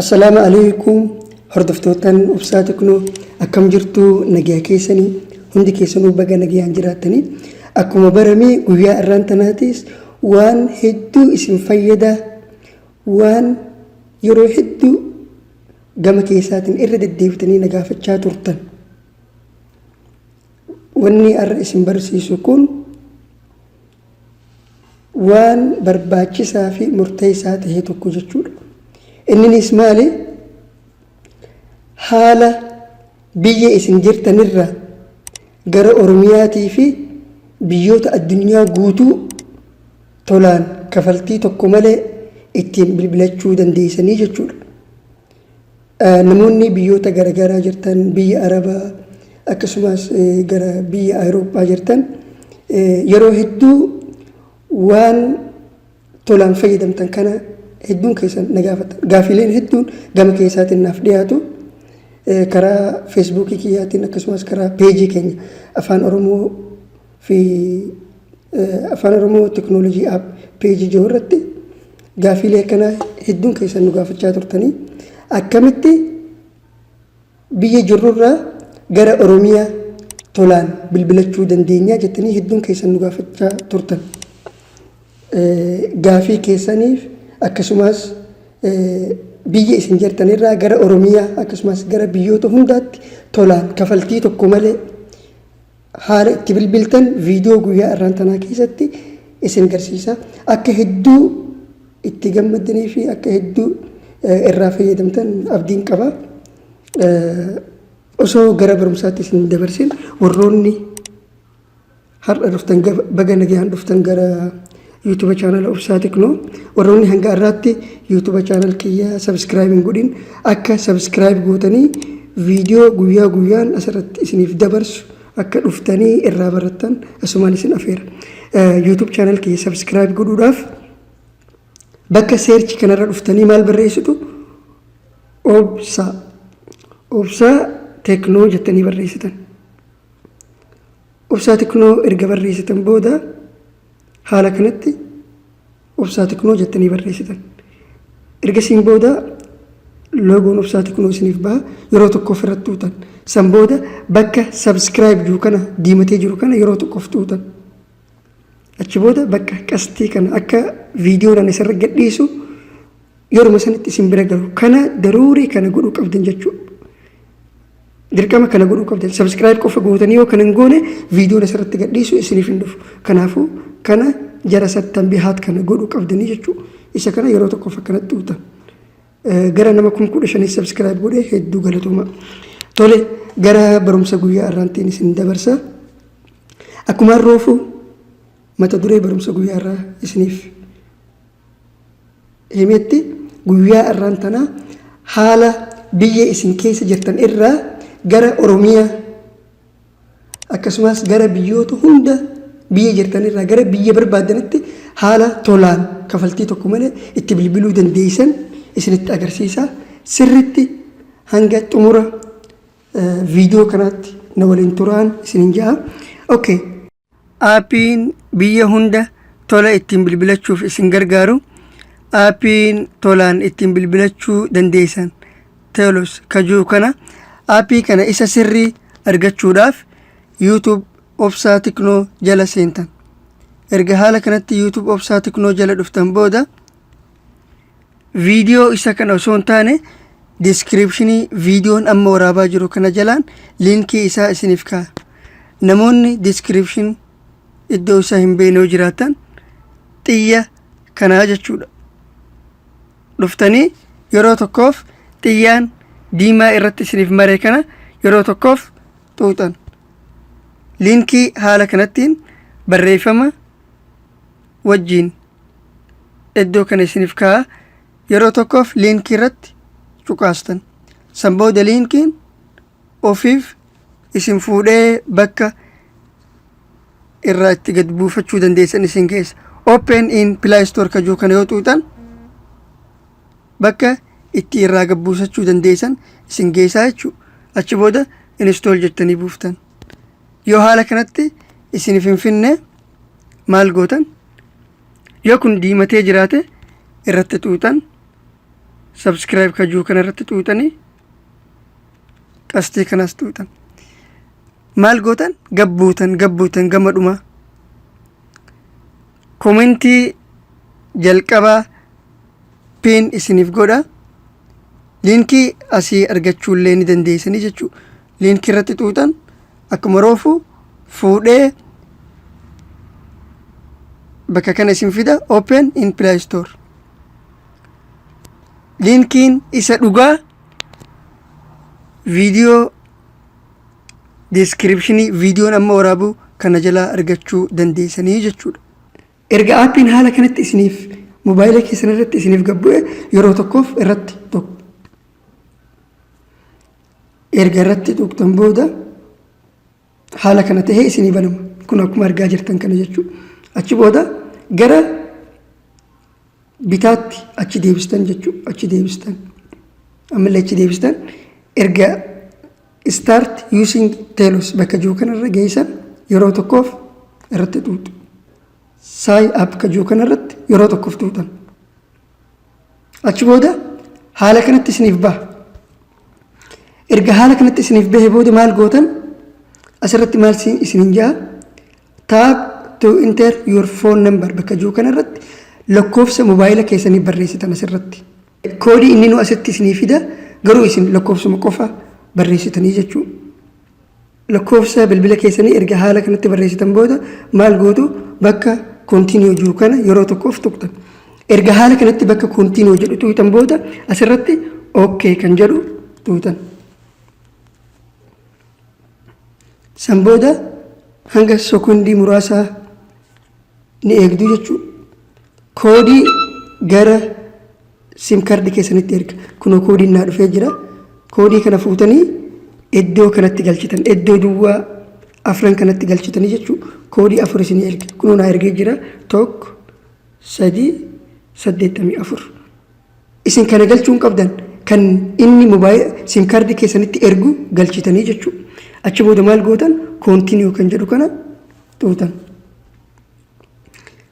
السلام عليكم هردفتوتن وبساتكنو أكم جرتو نجيا كيسني هندي كيسنو بقى نجيا جراتني أكم برمي ويا الرانتناتيس وان هدو اسم فيدا وان يروح هدو قام كيساتن إرد الديفتني نجافة شاتورتن واني اسم برسي سكون وان برباكي سافي مرتيسات هي تكو جتشور إنني اسمالي حالة بيا اسم جرت نرى جرى أورمياتي في بيوت الدنيا جوتو طولان كفلتي تكمله اتين بالبلاتشو دنديسني جتشور نموني بيوت جرى جرتن بيا عربا أكسماس جرى بيا أوروبا جرتن يروح هدو وان طولان فيدم تنكنا هدون كيسان نجافت غافلين هدون قام كيسات النافدياتو كرا فيسبوك كياتين كسماس كرا بيجي كينيا أفان أرمو في أفان أرمو تكنولوجي أب بيجي جورتي غافلين كنا هدون كيسان نجافت شاتورتني أكملتي بيجي جرورا جرا أروميا طولان بالبلاتشو دندينيا جتني هدون كيسان نجافت شاتورتن غافي كيسانيف akkasumas biyya isin jirtanirraa gara Oromiyaa akkasumas gara biyyoota hundaatti tolaan kafaltii tokko malee haala itti bilbiltan viidiyoo guyyaa irraan tanaa keessatti isin garsiisa akka hedduu itti gammadanii fi akka hedduu irraa fayyadamtan abdiin qaba osoo gara barumsaatti isin dabarsin warroonni har'a dhuftan baga nagaan dhuftan gara YouTube channel Obsatikno warroonni hanga irratti YouTube channel kiyya subscribing godhin akka subscribe gootanii viidiyoo guyyaa guyyaan asirratti isiniif dabarsu akka dhuftanii irraa barattan asumaan isin afeera YouTube channel kiyya subscribe godhuudhaaf bakka search kanarra dhuftanii maal barreessitu obsa tekno jettanii barreessitan Obsatikno erga barreessitan booda haala kanatti Obsatiknoo jettanii barreessitan ergasiin booda loogoon Obsatiknoo isiniif baha yeroo tokko ofirratti tuutan san booda bakka subscribe jiru kana diimatee jiru kana yeroo tokko of tuutan achi booda bakka qastii kana akka viidiyoodhaan isarra gadhiisu yeroo sanitti isin bira galu kana daruurii kana godhuu qabdan jechuudha dirqama kana godhuu qabdan subscribe qofa gootanii yoo kana hin goone viidiyoon isarratti gadhiisu isiniif hin dhufu kanaafuu kana jara sattan bihaat kana godhuu qabdanii jechuudha isa kana yeroo tokko fakkanatti tuutan gara nama 15,000 subscribe godhe hedduu galatuma tole gara barumsa guyyaa irraantiin isin dabarsa akkuma roofu mata duree barumsa guyyaa irraa isiniif himetti guyyaa irraan tana haala biyya isin keessa jirtan irraa gara Oromiyaa akkasumas gara biyyoota hunda biyya jirtanirraa gara biyya barbaadanitti haala tolaan kafaltii tokko malee itti bilbiluu dandeessan isinitti agarsiisa sirritti hanga xumura viidiyoo kanaatti na waliin turaan isinin ja'a okay aappiin biyya hunda tola ittiin bilbilachuuf isin gargaaru aappiin tolaan ittiin bilbilachuu dandeessan telos kajuu kana aappii kana isa sirrii argachuudhaaf YouTube Obsatiknoo jala seentan erga haala kanatti YouTube Obsatiknoo jala dhuftan booda viidiyoo isa kana osoo hin taane descriptionii viidiyoon amma waraabaa jiru kana jalaan liinkii isaa isiniif kaa'a namoonni description iddoo isaa hin beekne yoo jiraatan xiyya kanaa jechuudha dhuftanii yeroo tokkoof xiyyaan diimaa irratti isiniif maree kana yeroo tokkoof xuuxan liinkii haala kanattiin barreeffama wajjiin iddoo kana isiniif kaa'a yeroo tokkoof liinkii irratti cuqaastan san booda liinkiin ofiif isin fuudhee bakka irraa itti gad buufachuu dandeessan isin keessa open in play store kajuu kana yoo xuuxan bakka itti irraa gad buusachuu dandeessan isin geessaa jechuudha achi booda install jettanii buuftan yoo haala kanatti isiniif hin finne maal gootan yoo kun diimatee jiraate irratti xuuxan subscribe kajuu kanarratti xuuxanii qastii kanas xuuxan. Maal gootan gabbuutan gama dhumaa. Komentii jalqabaa pin isiniif godha. Liinkii asii argachuullee ni dandeessanii jechuudha. Liinkii irratti xuuxan akkuma roofu fuudhee bakka kana isin fida open in play store. Liinkiin isa dhugaa viidiyoo descriptionii viidiyoon amma waraabuu kana jalaa argachuu dandeessanii jechuudha. Erga aappiin haala kanatti isiniif mobaayila keessan irratti isiniif gabbu'e yeroo tokkoof irratti tuqxu. Erga irratti tuqxan booda haala kana tahee isinii banama. Kun akkuma argaa jirtan kana jechuudha. Achi booda gara bitaatti achi deebistan jechuudha. Achi deebistan. Ammallee achi deebistan. Erga start using Telos bakka jiru kanarra geessan yeroo tokkoof irratti tuuxu. Sign up ka jiru kanarratti yeroo tokkoof tuuxan. Achi booda haala kanatti isiniif baha. Erga haala kanatti isiniif bahe booda maal gootan asirratti maal isiniin jaa tap to enter your phone number bakka jiru kanarratti lakkoofsa mobaayila keessanii barreessitan asirratti. Koodii inni nu asitti isinii fida garuu isin lakkoofsuma qofa barreessitanii jechuudha. Lakkoofsa bilbila keessanii erga haala kanatti barreessitan booda maal gootu bakka continue jiru kana yeroo tokkoof tuqxan. Erga haala kanatti bakka continue jedhu tuutan booda asirratti okay kan jedhu tuutan. San booda hanga sekondii muraasaa ni eegdu jechuudha. Koodii gara sim kaardii keessanitti erga. Kunoo koodiin naa dhufee jira. Koodii kana fuutanii iddoo kanatti galchitan. Iddoo duwwaa afran kanatti galchitanii jechuudha. Koodii 4 isinii erga. Kunoo naa ergee jira 1 3 84. Isin kana galchuun qabdan kan inni mobaayila sim kaardii keessanitti ergu galchitanii jechuudha. Achi booda maal gootan continue kan jedhu kana tuutan.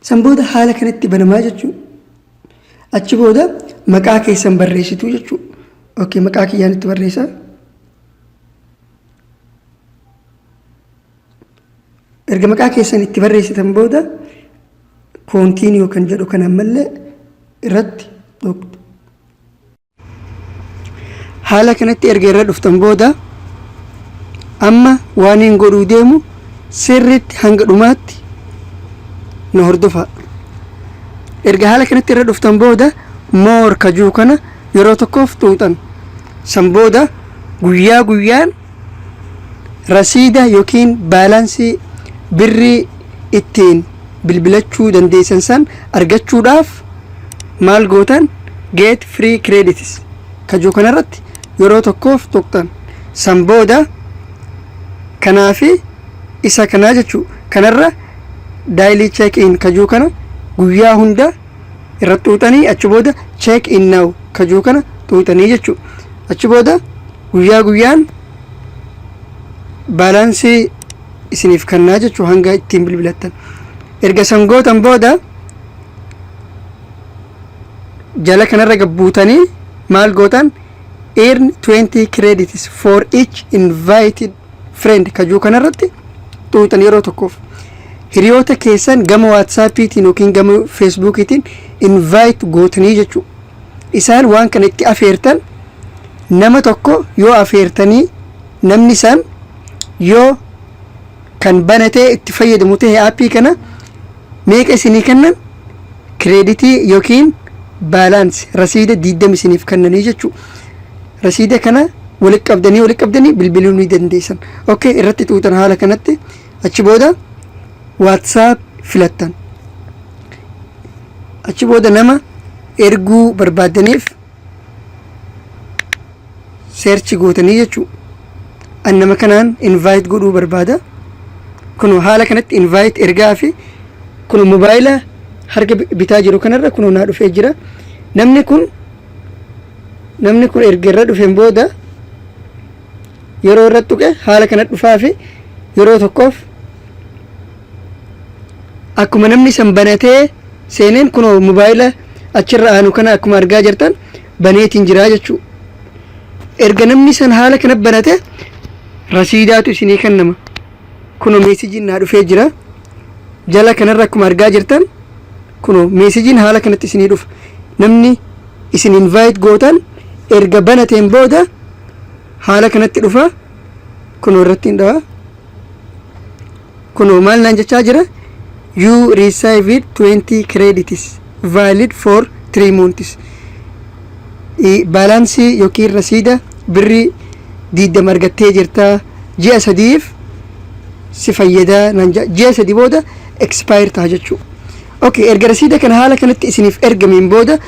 San booda haala kanatti banamaa jechuudha. Achi booda maqaa keessan barreessitu jechuudha. Okay, maqaa kiyyaan itti barreessaa. Erga maqaa keessan itti barreessitan booda continue kan jedhu kana ammallee irratti tuqxu. Haala kanatti erga irra dhuftan booda amma waan hin godhuu deemu sirriitti hanga dhumaatti na hordofaa. Erga haala kanatti irra dhuftan booda more ka jiru kana yeroo tokkoof tuuxan. San booda guyyaa guyyaan rasiida yookiin baalaansii birrii ittiin bilbilachuu dandeessan san argachuudhaaf maal gootan get free credits ka jiru kanarratti yeroo tokkoof tuuxan. San booda kanaafi isa kanaa jechuudha. Kanarra daily check in ka jiru kana guyyaa hunda irratti tuuxanii achi booda check in now ka jiru kana tuuxanii jechuudha. Achi booda guyyaa guyyaan baalaansii isiniif kennaa jechuudha hanga ittiin bilbilattan. Erga san gootan booda jala kanarra gabbuutanii maal gootan earn 20 credits for each invited friend ka jiru kanarratti tuuxan yeroo tokkoof. Hiriyoota keessan gama WhatsAppiitiin yookiin gama Facebookiitiin invite gootanii jechuudha. Isaan waan kana itti afeertan nama tokko yoo afeertanii namni san yoo kan banatee itti fayyadamu ta'e aappii kana meeqa isinii kennan kireeditii yookiin baalaansi rasiida 20 isiniif kennanii jechuudha. Rasiida kana walitti qabdanii bilbiluu ni dandeessan. Okay, irratti tuutan haala kanatti achi booda WhatsApp filattan. Achi booda nama erguu barbaadaniif search gootanii jechuudha. An nama kanaan invite godhuu barbaada. Kun haala kanatti invite ergaa fi kun mobaayila harka bitaa jiru kanarra kun naa dhufee jira. Namni kun erga irra dhufeen booda yeroo irratti tuqe haala kanatti dhufaa fi yeroo tokkoof akkuma namni san banatee seeneen kun mobaayila achirra aanu kana akkuma argaa jirtan baneetiin jiraa jechuudha. Erga namni san haala kana banate rasiidaatu isinii kennama. Kunoo meesejiin naa dhufee jira. Jala kanarra akkuma argaa jirtan kunoo meesejiin haala kanatti isinii dhufa. Namni isin invite gootan erga banateen booda haala kanatti dhufa. Kunoo irratti hin dhawa. Kunoo maal naan jechaa jira? You received 20 credits valid for 3 months. Baalaansii yookiin rasiida birrii 20 argattee jirta. Ji'a sadiif si fayyadaa naan ji'a sadii booda expire ta'a jechuudha. Okay, erga rasiida kana haala kanatti isiniif ergameen booda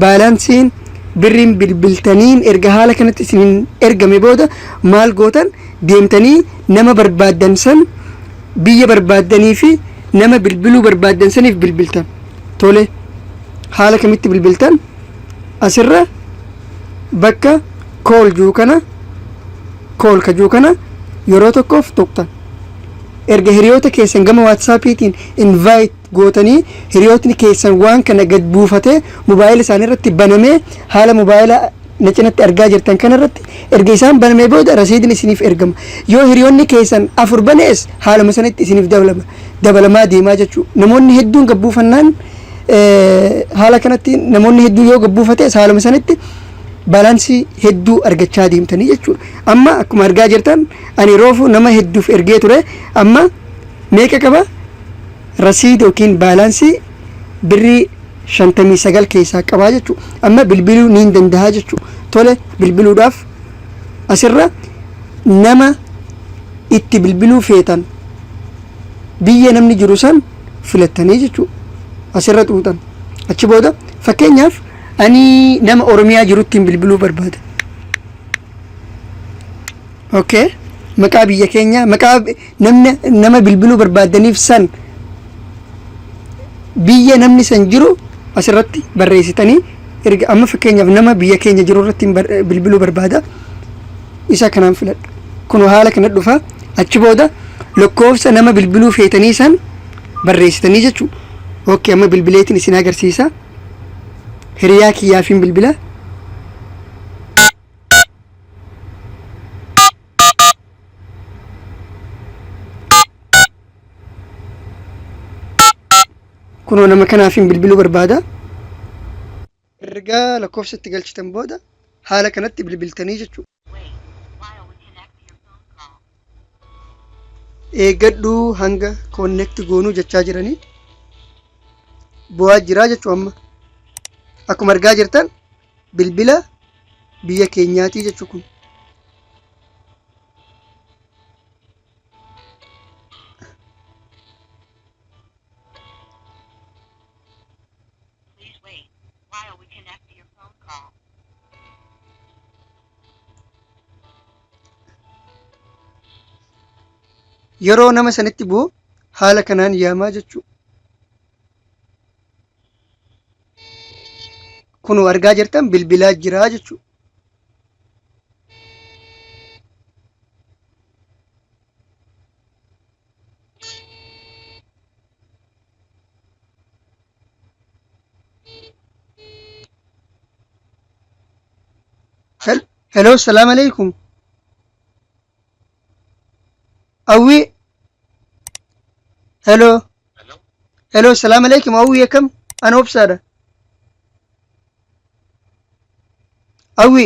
baalaansiin birriin bilbiltaniin erga haala kanatti isiniin ergame booda maal gootan deemtanii nama barbaaddan san biyya barbaaddanii fi nama bilbiluu barbaaddan saniif bilbiltan. Tole haala kamitti bilbiltan? Asirra bakka kool juu kana kool kajuu kana yeroo tokkoof tuqtan. Erga hiriyoota keessan gama WhatsAppiitiin invite gootanii hiriyootni keessan waan kana gad buufatee mobaayila isaanii irratti banamee haala mobaayila na cinatti argaa jirtan kana irratti erga isaan banamee booda rasiidin isiniif ergama. Yoo hiriyoonni keessan 4 banees haaluma sanitti isiniif dabalamaa deemaa jechuudha. Namoonni hedduun gad buufannaan haala kanatti namoonni hedduu yoo gad buufates haaluma sanitti baalaansii hedduu argachaa deemtanii jechuudha. Amma akkuma argaa jirtan ani roofu nama hedduuf ergee ture. Amma meeqa qaba? Rasiida yookiin baalaansii birrii 59 keessaa qabaa jechuudha. Amma bilbiluu niin danda'a jechuudha. Tole bilbiluudhaaf asirra nama itti bilbiluu feetan biyya namni jiru san filattanii jechuudha. Asirra xuuxan. Achi booda fakkeenyaaf ani nama Oromiyaa jiruttiin bilbiluu barbaada. Okay, maqaa biyya keenya maqaa nama bilbiluu barbaadaniif san biyya namni san jiru asirratti barreessitanii erga amma fakkeenyaaf nama biyya keenya jiru irratti bilbiluu barbaada. Isa kanaan filadha. Kunoo haala kana dhufa. Achi booda lakkoofsa nama bilbiluu feetanii san barreessitanii jechuudha. Okay, amma bilbileetiin isin agarsiisa. Hiriyaa kiyyaafin bilbila. Kunoo nama kanaafin bilbiluu barbaada. Erga lakkoofsa itti galchitan booda haala kanatti bilbiltanii jechuudha. Eeggadhuu hanga connect goonuu jechaa jiranii bu'aa jiraa jechuudha. Amma akkuma argaa jirtan bilbila biyya keenyaatii jechuudha kun. Yeroo nama sanitti bu'u haala kanaan yaamaa jechuudha. Kun argaa jirtan bilbilaa jiraa jechuudha. Hello, assalamu alaikum. Awwi. Hello. Hello, assalamu alaikum. Awwi yakam? Ana obsaada. Awwi.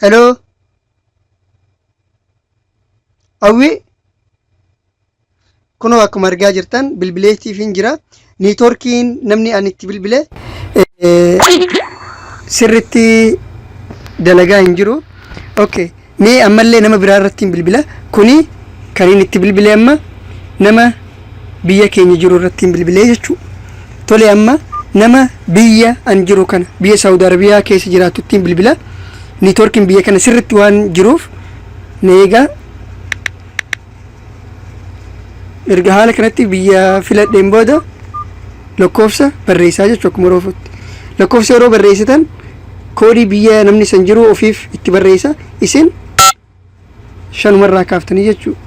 Hello. Awwi. Kunoo akkuma argaa jirtan bilbileetiif hin jira. Neetworkiin namni ani itti bilbile sirritti dalagaa hin jiru. Okay. Mee ammallee nama biraa irratti bilbila. Kuni kan inni itti bilbile amma nama biyya keenya jiru irratti bilbilee jechuudha. Tole amma nama biyya an jiru kana biyya Saudi Arabiyaa keessa jiraatutti bilbila. Neetworkiin biyya kana sirritti waan jiruuf neegaa erga haala kanatti biyya filadheen booda lakkoofsa barreessaa jechuudha. Akkuma roofutti lakkoofsa yeroo barreessitan koodii biyya namni san jiru ofiif itti barreessa. Isin shanumarraa kaaftanii jechuudha.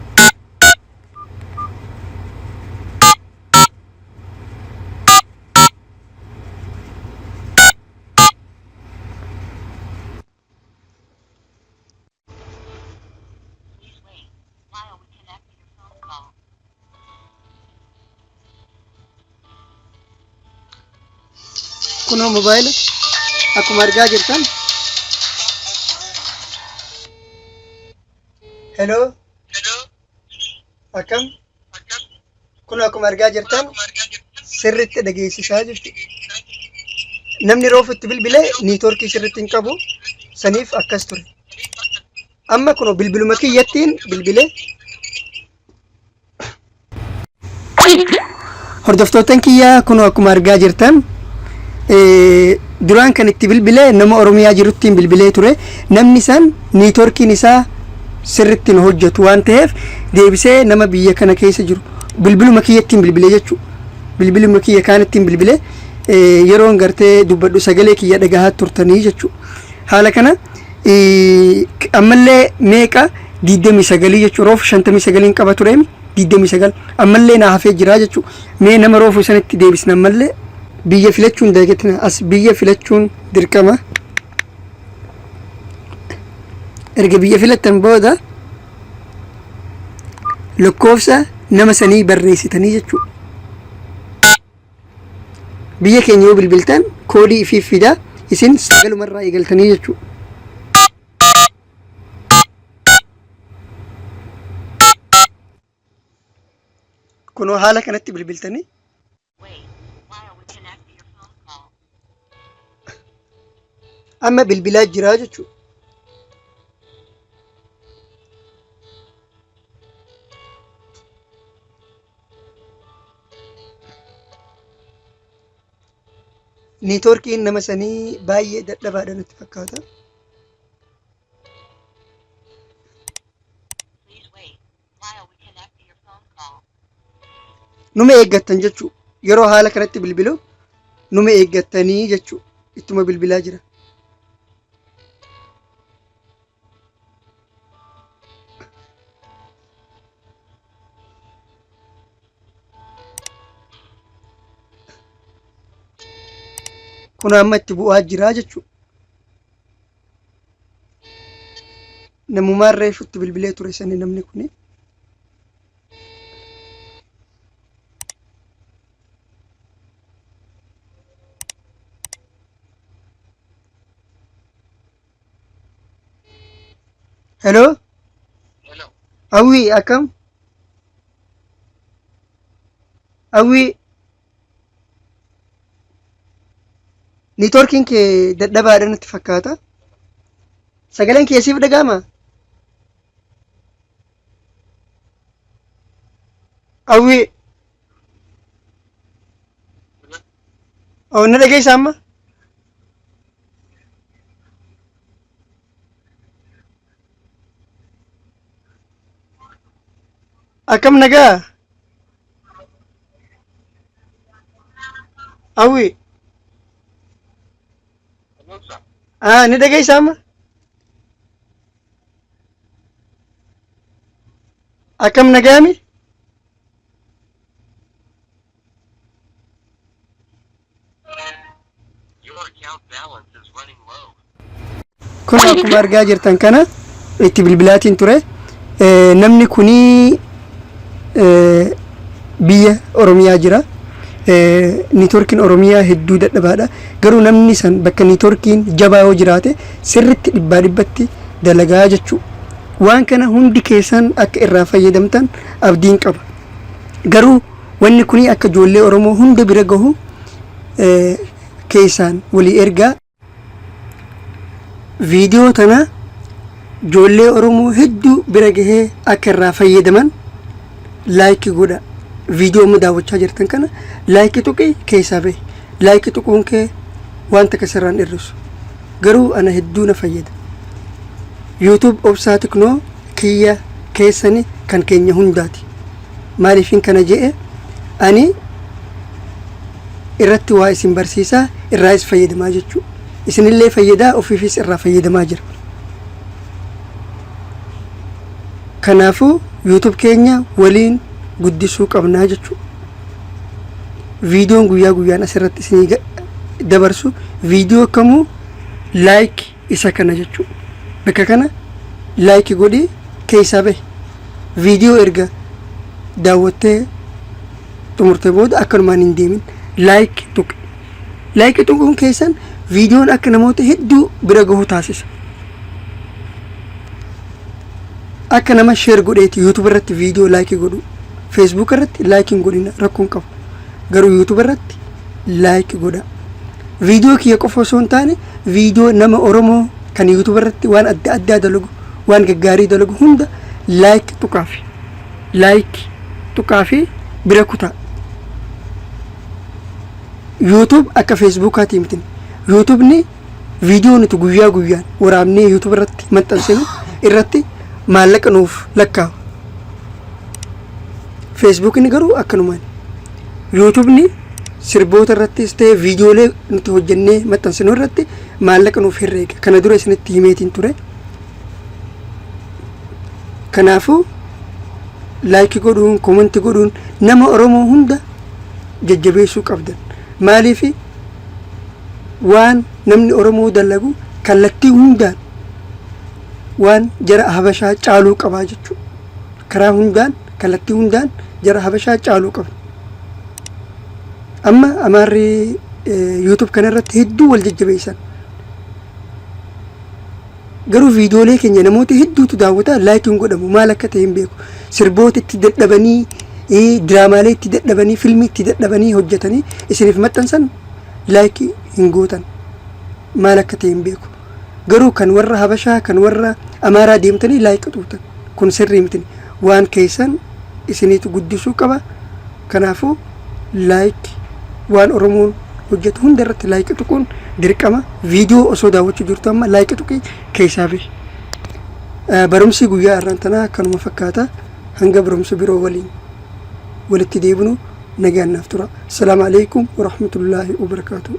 kunoo mobaayila akkuma argaa jirtan. Hello. Akkam. Kun akkuma argaa jirtan sirriitti dhageessisaa jirti. Namni roofutti bilbilee niitoorkii sirriitti hin qabu saniif akkas ture. Amma kunoo bilbiluma kiyyattiin bilbilee. Hordoftootaan kiyyaa kunoo akkuma argaa jirtan duraan kan itti bilbilee nama Oromiyaa jiruttiin bilbilee ture. Namni san niitoorkiin isaa sirriitti hin hojjetu waan ta'eef deebisee nama biyya kana keessa jiru bilbiluma kiyyattiin bilbilee jechuudha. Bilbiluma kiyya kaanittiin bilbilee yeroon gartee dubbadhu sagalee kiyya dhagahaa turtanii jechuudha. Haala kana ammallee meeqa 29 jechuudha. Roofu 59 qaba tureemi 29 ammallee naa hafee jira jechuudha. Mee nama roofu sanitti deebisna ammallee biyya filachuun dagatina as biyya filachuun dirqama. Erga biyya filattan booda lakkoofsa nama sanii barreessitanii jechuudha. Biyya keenya yoo bilbiltan koodii ifiif fidaa isin sagalumarraa eegaltanii jechuudha. Kunoo haala kanatti bilbiltanii amma bilbilaa jiraa jechuudha. Niitoorkiin nama sanii baay'ee dadhabaadha nutti fakkaata. Numa eeggattan jechuudha. Yeroo haala kanatti bilbilu numa eeggattanii jechuudha. Ittuma bilbilaa jira. Kun amma itti bu'aa jira jechuudha. Namumaan reefutti bilbilee ture sani namni kuni. Hello. Awwi akkam? Awwi. Niitoorkiin kee dadhabaadha natti fakkaata. Sagaleen kee siif dhaga'ama? Awwi. Na dhageessa amma? Akkam nagaa? Awwi. Ni dhageessa amma? Akkam nagaami? Kun akkuma argaa jirtan kana itti bilbilaatiin ture. Namni kunii biyya Oromiyaa jira. Niitoorkiin Oromiyaa hedduu dadhabaadha. Garuu namni san bakka niitoorkiin jabaa yoo jiraate sirriitti dhibbaa dhibbatti dalagaa jechuudha. Waan kana hundi keessan akka irraa fayyadamtan abdiin qaba. Garuu wanni kuni akka ijoollee Oromoo hunda bira gahu keessaan walii ergaa. Viidiyoo tana ijoollee Oromoo hedduu bira gahee akka irraa fayyadaman laayikii godha. Viidiyoo amma daawwachaa jirtan kana laayikii tuqii keessaa bahe. Laayikii tuquun kee wanta kasarraan hir'isu. Garuu ana hedduu na fayyada. YouTube obsaa tiknoo kiyya keessani kan keenya hundaati. Maaliifin kana jedhe ani irratti waa isin barsiisaa irraas fayyadamaa jechuudha. Isinillee fayyadaa ofiifis irraa fayyadamaa jira. Kanaafuu YouTube keenya waliin guddisuu qabnaa jechuudha. Viidiyoon guyyaa guyyaan asirratti isinii dabarsu viidiyoo kamuu laayik isa kana jechuudha. Bakka kana laayikii godhii keessaa bahe. Viidiyoo erga daawwattee xumurtee booda akkanumaan hin deemin laayik tuqi. laayikii tuquun keessan viidiyoon akka namoota hedduu bira gahu taasisa. Akka nama sheer godheeti yuutuub irratti viidiyoo laayikii godhu, feesbuuk irratti laayikiin godhina rakkoon qabu. Garuu yuutuub irratti laayikii godha. Viidiyoo kiyya qofa osoo hin taane viidiyoo nama Oromoo kan yuutuub irratti waan adda addaa dalagu, waan gaggaarii dalagu hunda laayikii tuqaafi. Laayikii tuqaafi bira kutaa. YouTube akka feesbuukaatii miti. YouTubni viidiyoo nuti guyyaa guyyaan waraabnee yuutuub irratti maxxansinu irratti maallaqa nuuf lakkaa'u. Feesbuukni garuu akkanumaan. YouTubni sirboota irrattis ta'e viidiyoolee nuti hojjennee maxxansinu irratti maallaqa nuuf herreega. Kana dura isinitti himeetiin ture. Kanaafuu laayikii godhuun, koomentii godhuun nama Oromoo hunda jajjabeessuu qabdan. Maaliif waan namni Oromoo dalagu kallattii hundaan waan jara Habashaa caaluu qabaa jechuudha. Karaa hundaan kallattii hundaan jara Habashaa caaluu qaba. Amma amaarri YouTube kanarratti hedduu wal jajjabeessan. Garuu viidiyoolee keenya namoota hedduutu daawwata laayikiin godhamu maal akka ta'e hin beeku. Sirboota itti dadhabanii, diraamaalee itti dadhabanii, fiilmii itti dadhabanii hojjetanii isiniif maxxansan laayikii hin gootan. Maal akka ta'e hin beeku. Garuu kan warra Habashaa, kan warra Amaaraa deemtanii laayikii tuutan. Kun sirrii miti. Waan keessan isiniitu guddisuu qaba. Kanaafuu laayikii waan Oromoon hojjetu hunda irratti laayikii tuquun dirqama. Viidiyoo osoo daawwachuu jirtu amma laayikii tuqii keessaa bahi. Barumsi guyyaa irraan tanaa akkanuma fakkaata. Hanga barumsa biroo waliin walitti deebinu nagaan naaf tura. Assalaamu alaykum wa rahmatullaahi wa barakaatuh.